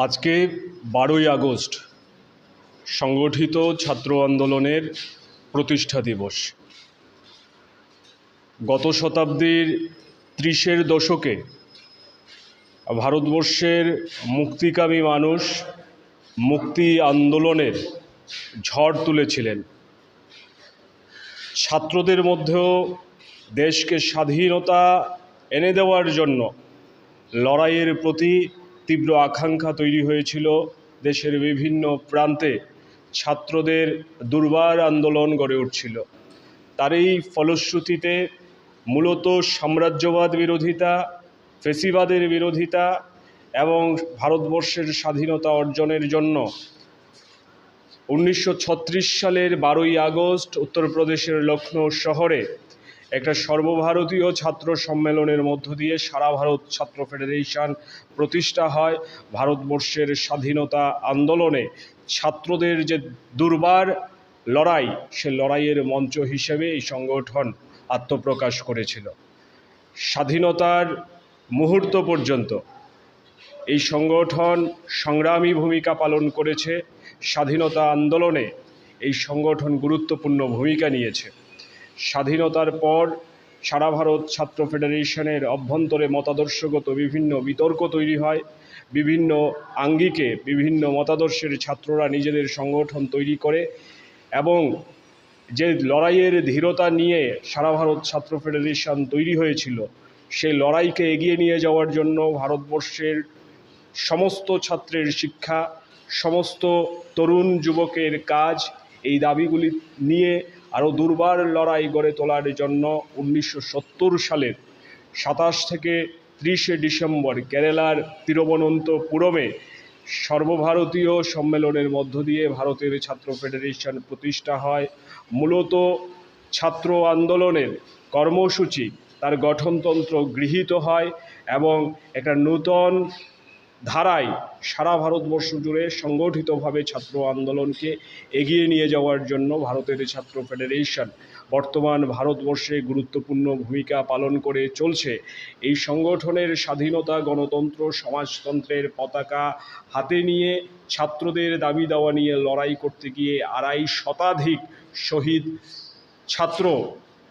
আজকে 12ই আগস্ট সংগঠিত ছাত্র আন্দোলনের প্রতিষ্ঠা দিবস। গত শতাব্দীর 30-এর দশকে ভারতবর্ষের মুক্তিকামী মানুষ মুক্তি আন্দোলনের ঝড় তুলেছিলেন। ছাত্রদের মধ্যেও দেশকে স্বাধীনতা এনে দেওয়ার জন্য লড়াইয়ের প্রতি তীব্র আকাঙ্ক্ষা তৈরি হয়েছিল। দেশের বিভিন্ন প্রান্তে ছাত্রদের দুর্বার আন্দোলন গড়ে উঠছিল। তারই ফলশ্রুতিতে মূলত সাম্রাজ্যবাদ বিরোধিতা, ফেসিবাদের বিরোধিতা এবং ভারতবর্ষের স্বাধীনতা অর্জনের জন্য 1936 সালের 12ই আগস্ট উত্তরপ্রদেশের লখনৌ শহরে একটা সর্বভারতীয় ছাত্র সম্মেলনের মধ্য দিয়ে সারা ভারত ছাত্র ফেডারেশন প্রতিষ্ঠা হয়। ভারতবর্ষের স্বাধীনতা আন্দোলনে ছাত্রদের যে দুর্বার লড়াই, সে লড়াইয়ের মঞ্চ হিসেবে এই সংগঠন আত্মপ্রকাশ করেছিল। স্বাধীনতার মুহূর্ত পর্যন্ত এই সংগঠন সংগ্রামী ভূমিকা পালন করেছে। স্বাধীনতা আন্দোলনে এই সংগঠন গুরুত্বপূর্ণ ভূমিকা নিয়েছে। স্বাধীনতার পর সারা ভারত ছাত্র ফেডারেশনের অভ্যন্তরে মতাদর্শগত বিভিন্ন বিতর্ক তৈরি হয়। বিভিন্ন আঙ্গিকে বিভিন্ন মতাদর্শের ছাত্ররা নিজেদের সংগঠন তৈরি করে এবং যে লড়াইয়ের ধীরতা নিয়ে সারা ভারত ছাত্র ফেডারেশন তৈরি হয়েছিল, সেই লড়াইকে এগিয়ে নিয়ে যাওয়ার জন্য ভারতবর্ষের সমস্ত ছাত্রের শিক্ষা, সমস্ত তরুণ যুবকের কাজ, এই দাবিগুলি নিয়ে আরও দুর্বার লড়াই গড়ে তোলার জন্য 1970 সালের 27 থেকে 30 ডিসেম্বর কেরালার তিরুবনন্তপুরমে সর্বভারতীয় সম্মেলনের মধ্য দিয়ে ভারতের ছাত্র ফেডারেশন প্রতিষ্ঠা হয়। মূলত ছাত্র আন্দোলনের কর্মসূচি, তার গঠনতন্ত্র গৃহীত হয় এবং একটা নূতন ধারায় সারা ভারতবর্ষ জুড়ে সংগঠিতভাবে ছাত্র আন্দোলনকে এগিয়ে নিয়ে যাওয়ার জন্য ভারতের ছাত্র ফেডারেশন বর্তমান ভারতবর্ষে গুরুত্বপূর্ণ ভূমিকা পালন করে চলছে। এই সংগঠনের স্বাধীনতা, গণতন্ত্র, সমাজতন্ত্রের পতাকা হাতে নিয়ে ছাত্রদের দাবি দাওয়া নিয়ে লড়াই করতে গিয়ে 2.5 শতাধিক শহীদ ছাত্র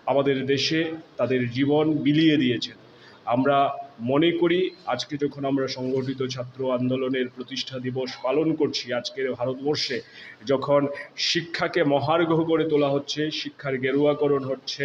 আমাদের দেশে তাদের জীবন বিলিয়ে দিয়েছেন। আমরা মনে করি আজকে যখন আমরা সংগঠিত ছাত্র আন্দোলনের প্রতিষ্ঠা দিবস পালন করছি, আজকের ভারতবর্ষে যখন শিক্ষাকে মহার্ঘ করে তোলা হচ্ছে, শিক্ষার গেরুয়াকরণ হচ্ছে,